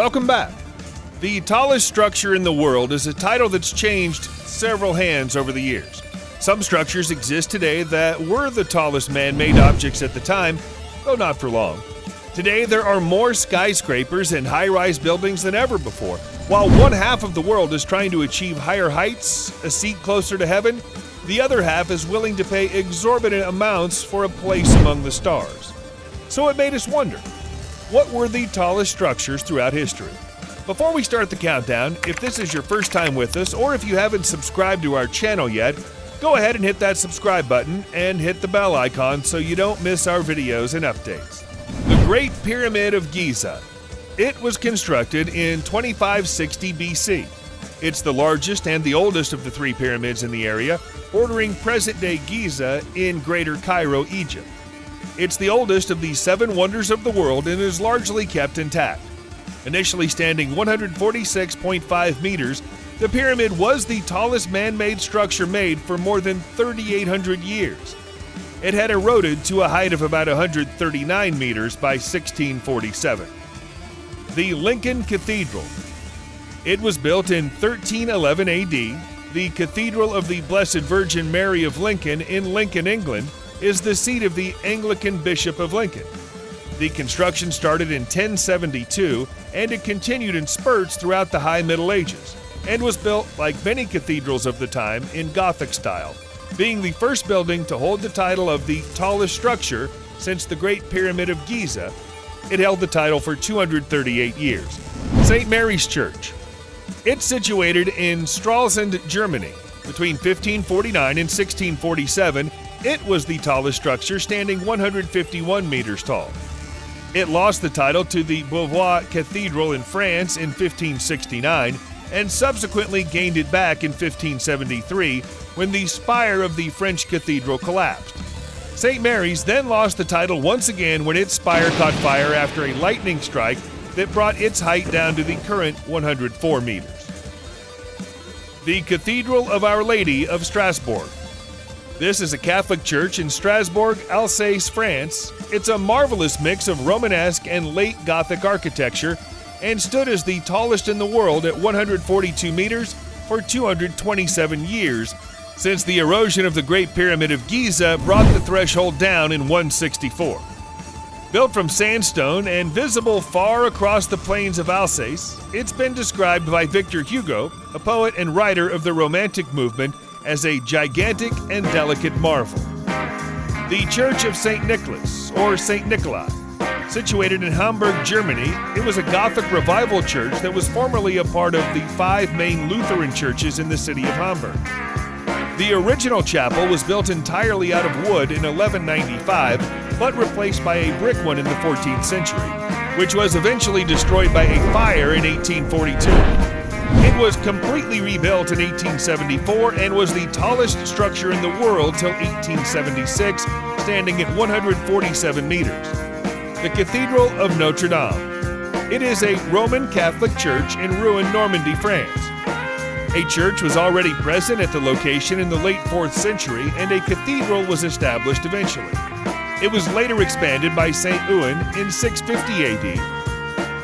Welcome back. The tallest structure in the world is a title that's changed several hands over the years. Some structures exist today that were the tallest man-made objects at the time, though not for long. Today, there are more skyscrapers and high-rise buildings than ever before. While one half of the world is trying to achieve higher heights, a seat closer to heaven, the other half is willing to pay exorbitant amounts for a place among the stars. So it made us wonder, what were the tallest structures throughout history? Before we start the countdown, if this is your first time with us, or if you haven't subscribed to our channel yet, go ahead and hit that subscribe button and hit the bell icon so you don't miss our videos and updates. The Great Pyramid of Giza. It was constructed in 2560 BC. It's the largest and the oldest of the three pyramids in the area, bordering present-day Giza in Greater Cairo, Egypt. It's the oldest of the 7 wonders of the world and is largely kept intact. Initially standing 146.5 meters, the pyramid was the tallest man-made structure made for more than 3,800 years. It had eroded to a height of about 139 meters by 1647. The Lincoln Cathedral. It was built in 1311 AD. The Cathedral of the Blessed Virgin Mary of Lincoln in Lincoln, England, is the seat of the Anglican Bishop of Lincoln. The construction started in 1072, and it continued in spurts throughout the High Middle Ages, and was built, like many cathedrals of the time, in Gothic style, being the first building to hold the title of the tallest structure since the Great Pyramid of Giza. It held the title for 238 years. St. Mary's Church. It's situated in Stralsund, Germany. Between 1549 and 1647, it was the tallest structure, standing 151 meters tall. It lost the title to the Beauvoir Cathedral in France in 1569, and subsequently gained it back in 1573 when the spire of the French cathedral collapsed. St. Mary's then lost the title once again when its spire caught fire after a lightning strike that brought its height down to the current 104 meters. The Cathedral of Our Lady of Strasbourg. This is a Catholic church in Strasbourg, Alsace, France. It's a marvelous mix of Romanesque and late Gothic architecture and stood as the tallest in the world at 142 meters for 227 years, since the erosion of the Great Pyramid of Giza brought the threshold down in 164. Built from sandstone and visible far across the plains of Alsace, it's been described by Victor Hugo, a poet and writer of the Romantic movement, as a gigantic and delicate marvel. The Church of St. Nicholas, or St. Nikolai. Situated in Hamburg, Germany, it was a Gothic revival church that was formerly a part of the 5 main Lutheran churches in the city of Hamburg. The original chapel was built entirely out of wood in 1195, but replaced by a brick one in the 14th century, which was eventually destroyed by a fire in 1842. It was completely rebuilt in 1874 and was the tallest structure in the world till 1876, standing at 147 meters. The Cathedral of Notre Dame. It is a Roman Catholic church in ruined Normandy, France. A church was already present at the location in the late 4th century, and a cathedral was established eventually. It was later expanded by St. Ouen in 650 AD.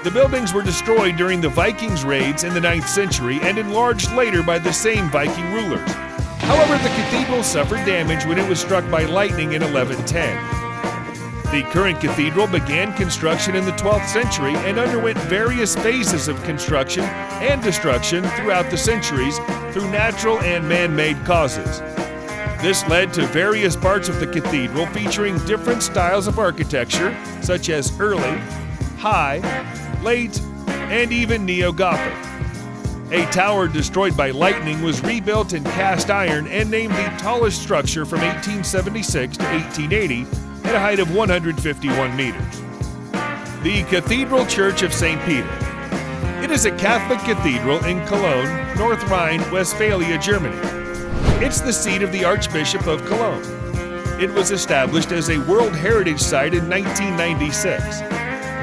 The buildings were destroyed during the Vikings' raids in the 9th century and enlarged later by the same Viking rulers. However, the cathedral suffered damage when it was struck by lightning in 1110. The current cathedral began construction in the 12th century and underwent various phases of construction and destruction throughout the centuries through natural and man-made causes. This led to various parts of the cathedral featuring different styles of architecture, such as early, high, late, and even neo-Gothic. A tower destroyed by lightning was rebuilt in cast iron and named the tallest structure from 1876 to 1880 at a height of 151 meters. The Cathedral Church of St. Peter. It is a Catholic cathedral in Cologne, North Rhine-Westphalia, Germany. It's the seat of the Archbishop of Cologne. It was established as a World Heritage Site in 1996.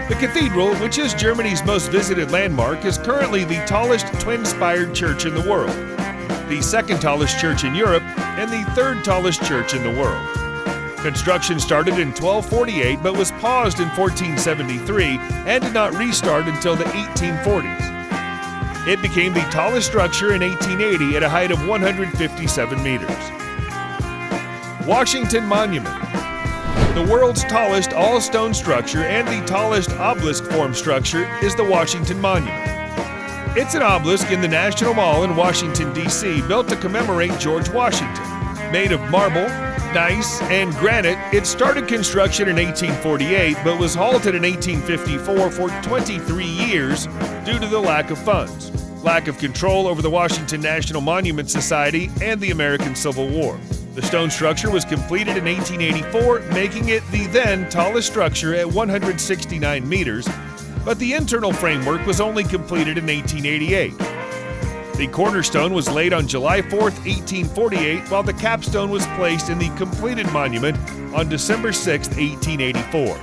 The cathedral, which is Germany's most visited landmark, is currently the tallest twin-spired church in the world, the second tallest church in Europe, and the third tallest church in the world. Construction started in 1248 but was paused in 1473 and did not restart until the 1840s. It became the tallest structure in 1880 at a height of 157 meters. Washington Monument. The world's tallest all-stone structure and the tallest obelisk-form structure is the Washington Monument. It's an obelisk in the National Mall in Washington, D.C., built to commemorate George Washington. Made of marble, gneiss, and granite, it started construction in 1848 but was halted in 1854 for 23 years due to the lack of funds, lack of control over the Washington National Monument Society, and the American Civil War. The stone structure was completed in 1884, making it the then tallest structure at 169 meters, but the internal framework was only completed in 1888. The cornerstone was laid on July 4, 1848, while the capstone was placed in the completed monument on December 6, 1884.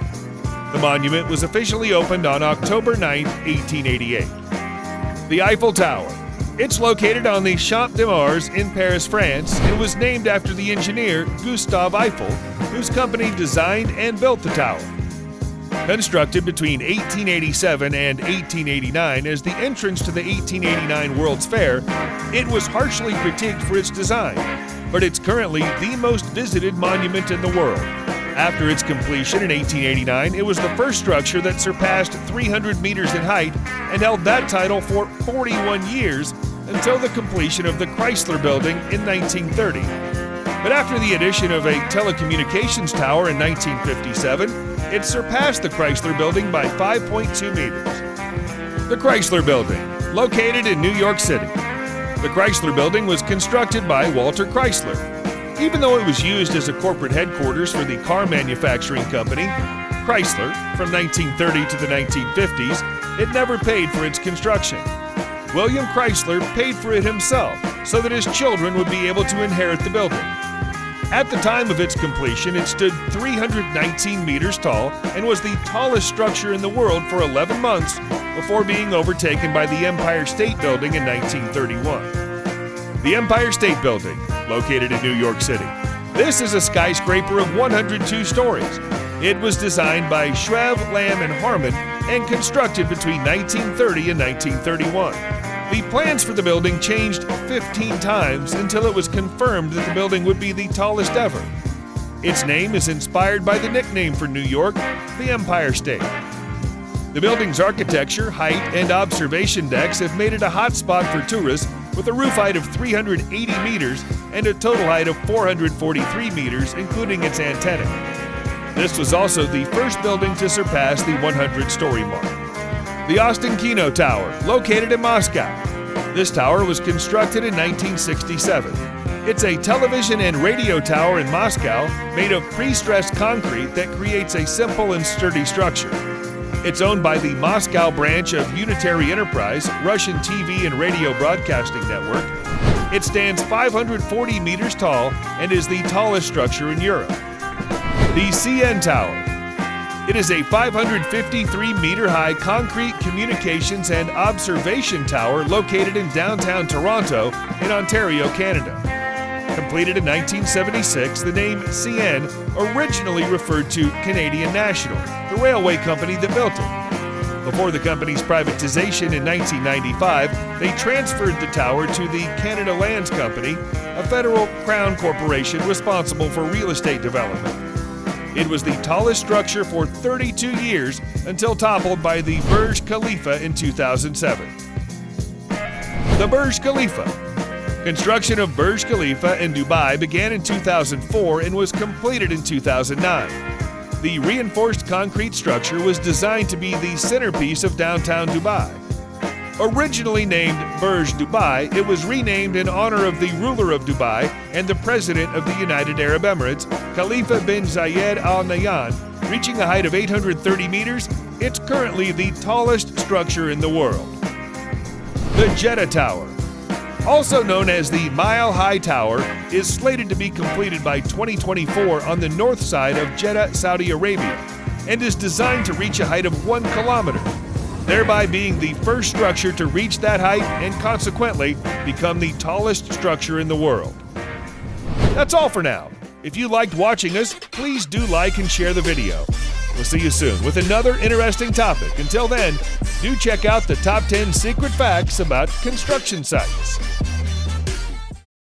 The monument was officially opened on October 9, 1888. The Eiffel Tower. It's located on the Champ de Mars in Paris, France, and was named after the engineer Gustave Eiffel, whose company designed and built the tower. Constructed between 1887 and 1889 as the entrance to the 1889 World's Fair, it was harshly critiqued for its design, but it's currently the most visited monument in the world. After its completion in 1889, it was the first structure that surpassed 300 meters in height and held that title for 41 years until the completion of the Chrysler Building in 1930. But after the addition of a telecommunications tower in 1957, it surpassed the Chrysler Building by 5.2 meters. The Chrysler Building, located in New York City. The Chrysler Building was constructed by Walter Chrysler. Even though it was used as a corporate headquarters for the car manufacturing company, Chrysler, from 1930 to the 1950s, it never paid for its construction. William Chrysler paid for it himself so that his children would be able to inherit the building. At the time of its completion, it stood 319 meters tall and was the tallest structure in the world for 11 months before being overtaken by the Empire State Building in 1931. The Empire State Building, located in New York City. This is a skyscraper of 102 stories. It was designed by Shreve, Lamb & Harmon and constructed between 1930 and 1931. The plans for the building changed 15 times until it was confirmed that the building would be the tallest ever. Its name is inspired by the nickname for New York, the Empire State. The building's architecture, height, and observation decks have made it a hotspot for tourists with a roof height of 380 meters and a total height of 443 meters, including its antenna. This was also the first building to surpass the 100-story mark. The Austin Kino Tower, located in Moscow. This tower was constructed in 1967. It's a television and radio tower in Moscow made of pre-stressed concrete that creates a simple and sturdy structure. It's owned by the Moscow branch of Unitary Enterprise, Russian TV and radio broadcasting network. It stands 540 meters tall and is the tallest structure in Europe. The CN Tower. It is a 553-meter-high concrete communications and observation tower located in downtown Toronto in Ontario, Canada. Completed in 1976, the name CN originally referred to Canadian National, the railway company that built it. Before the company's privatization in 1995, they transferred the tower to the Canada Lands Company, a federal crown corporation responsible for real estate development. It was the tallest structure for 32 years until toppled by the Burj Khalifa in 2007. The Burj Khalifa. Construction of Burj Khalifa in Dubai began in 2004 and was completed in 2009. The reinforced concrete structure was designed to be the centerpiece of downtown Dubai. Originally named Burj Dubai, it was renamed in honor of the ruler of Dubai and the president of the United Arab Emirates, Khalifa bin Zayed Al Nahyan. Reaching a height of 830 meters, it's currently the tallest structure in the world. The Jeddah Tower, also known as the Mile High Tower, is slated to be completed by 2024 on the north side of Jeddah, Saudi Arabia, and is designed to reach a height of 1 kilometer, thereby being the first structure to reach that height and consequently become the tallest structure in the world. That's all for now. If you liked watching us, please do like and share the video. We'll see you soon with another interesting topic. Until then, do check out the top 10 secret facts about construction sites.